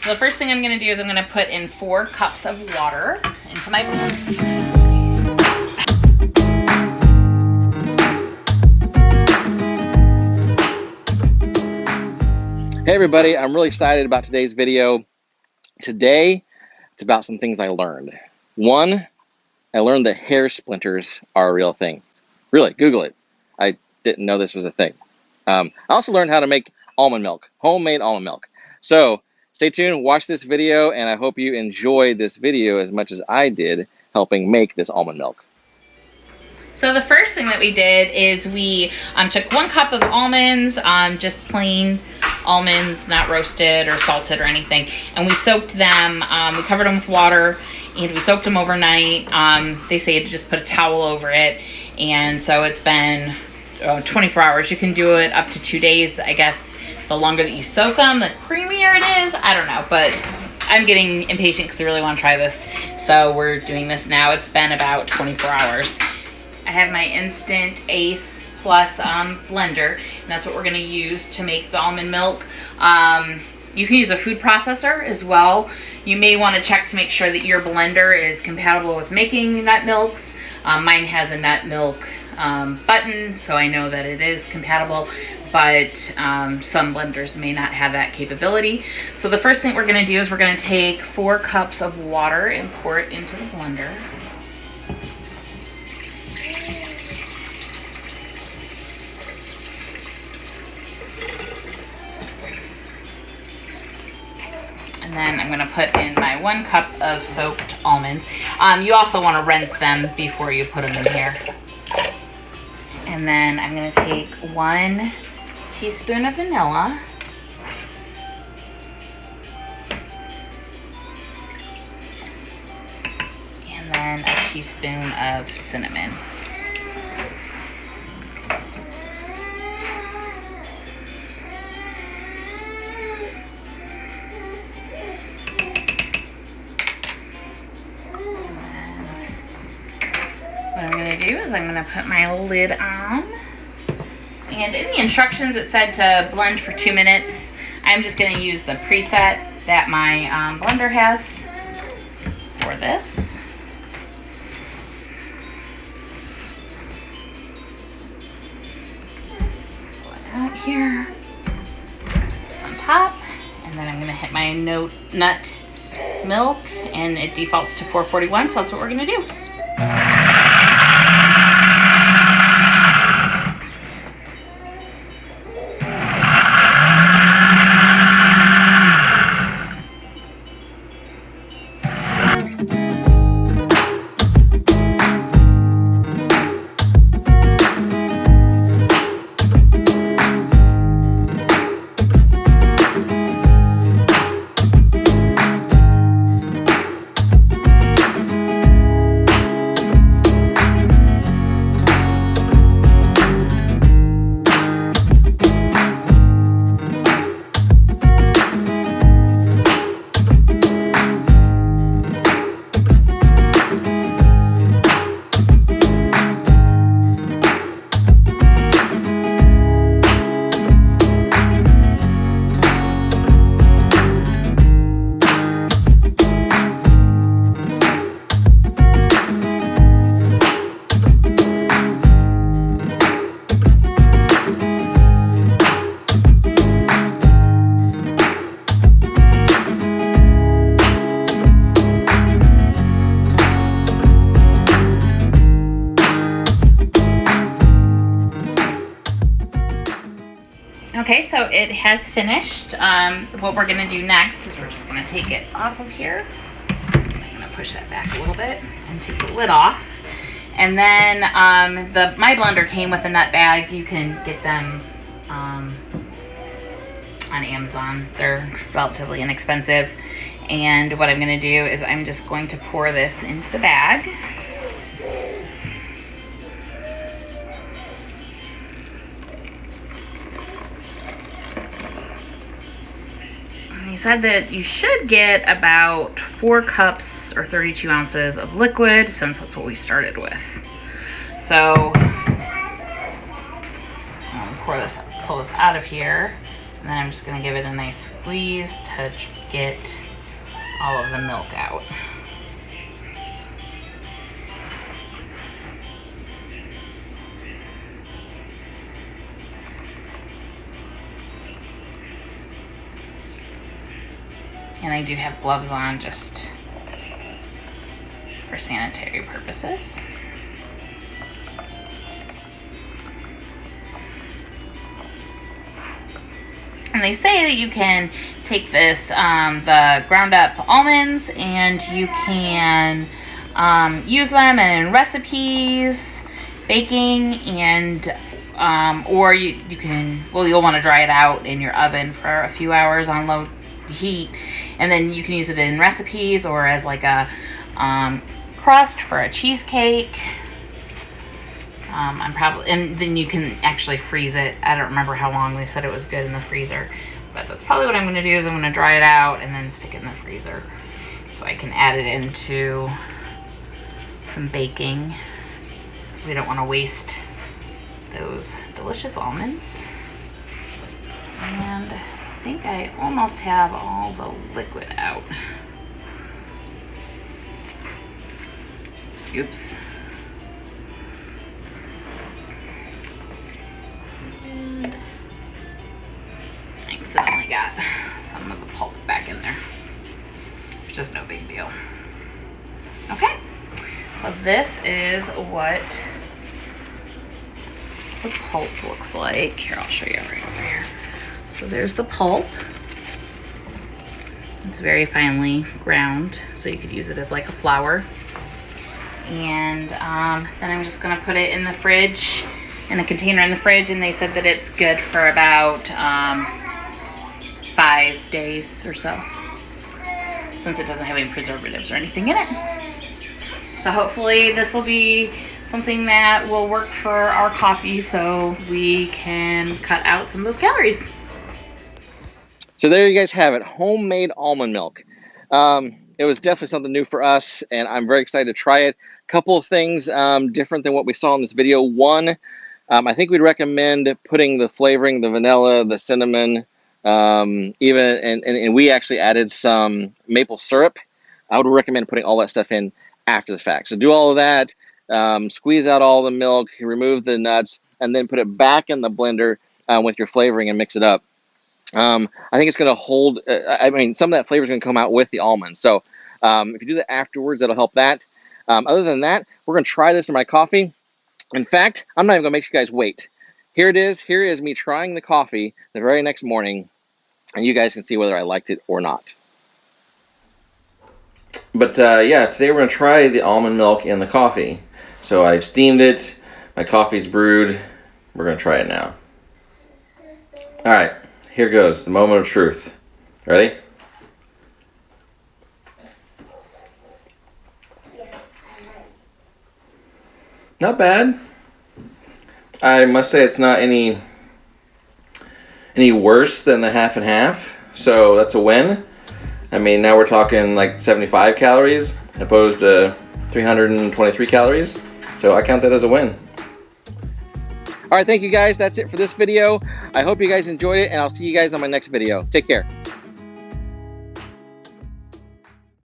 So the first thing I'm going to do is I'm going to put in 4 cups of water into my blender. Hey everybody, I'm really excited about today's video. Today, it's about some things I learned. One, I learned that hair splinters are a real thing. Really, Google it. I didn't know this was a thing. I also learned how to make almond milk, homemade almond milk. So stay tuned, watch this video, and I hope you enjoyed this video as much as I did helping make this almond milk. So the first thing that we did is we took 1 cup of almonds, just plain almonds, not roasted or salted or anything, and we soaked them. We covered them with water and we soaked them overnight. They say to just put a towel over it, and so it's been 24 hours. You can do it up to 2 days. I guess the longer that you soak them, the creamier it is. I don't know, but I'm getting impatient because I really want to try this, so we're doing this now. It's been about 24 hours. I have my Instant Ace Plus blender, and that's what we're going to use to make the almond milk. You can use a food processor as well. You may want to check to make sure that your blender is compatible with making nut milks. Mine has a nut milk button, so I know that it is compatible, but some blenders may not have that capability. So the first thing we're going to do is we're going to take 4 cups of water and pour it into the blender. And then I'm going to put in my 1 cup of soaked almonds. You also want to rinse them before you put them in here. And then I'm going to take 1 teaspoon of vanilla. And then a teaspoon of cinnamon. What I'm going to do is I'm going to put my lid on, and in the instructions it said to blend for 2 minutes. I'm just going to use the preset that my blender has for this. Pull it out here, put this on top, and then I'm going to hit my nut milk, and it defaults to 441, so that's what we're going to do. Okay, so it has finished. What we're going to do next is we're just going to take it off of here. I'm going to push that back a little bit and take the lid off. And then my blender came with a nut bag. You can get them on Amazon. They're relatively inexpensive. And what I'm going to do is I'm just going to pour this into the bag. He said that you should get about 4 cups or 32 ounces of liquid, since that's what we started with. So I'll pull this out of here, and then I'm just going to give it a nice squeeze to get all of the milk out. And I do have gloves on just for sanitary purposes. And they say that you can take this, the ground up almonds, and you can use them in recipes, baking, and or you can, well, you'll want to dry it out in your oven for a few hours on low heat, and then you can use it in recipes or as like a crust for a cheesecake. And then you can actually freeze it. I don't remember how long they said it was good in the freezer, but that's probably what I'm going to do is I'm going to dry it out and then stick it in the freezer so I can add it into some baking, because we don't want to waste those delicious almonds. And I think I almost have all the liquid out. Oops. And I accidentally got some of the pulp back in there. Just no big deal. Okay, so this is what the pulp looks like. Here, I'll show you right over here. So there's the pulp. It's very finely ground, so you could use it as like a flour. And then I'm just gonna put it in the fridge, in a container in the fridge, and they said that it's good for about 5 days or so, since it doesn't have any preservatives or anything in it. So hopefully this will be something that will work for our coffee so we can cut out some of those calories. So there you guys have it, homemade almond milk. It was definitely something new for us, and I'm very excited to try it. A couple of things different than what we saw in this video. One, I think we'd recommend putting the flavoring, the vanilla, the cinnamon, and we actually added some maple syrup. I would recommend putting all that stuff in after the fact. So do all of that, squeeze out all the milk, remove the nuts, and then put it back in the blender with your flavoring and mix it up. I think it's going to hold, some of that flavor is going to come out with the almonds. So if you do that afterwards, that'll help that. Other than that, we're going to try this in my coffee. In fact, I'm not even going to make you guys wait. Here it is. Here is me trying the coffee the very next morning, and you guys can see whether I liked it or not. But yeah, today we're going to try the almond milk in the coffee. So I've steamed it. My coffee's brewed. We're going to try it now. All right. Here goes, the moment of truth. Ready? Not bad. I must say it's not any worse than the half and half, so that's a win. I mean, now we're talking like 75 calories opposed to 323 calories, so I count that as a win. All right, thank you guys. That's it for this video. I hope you guys enjoyed it, and I'll see you guys on my next video. Take care.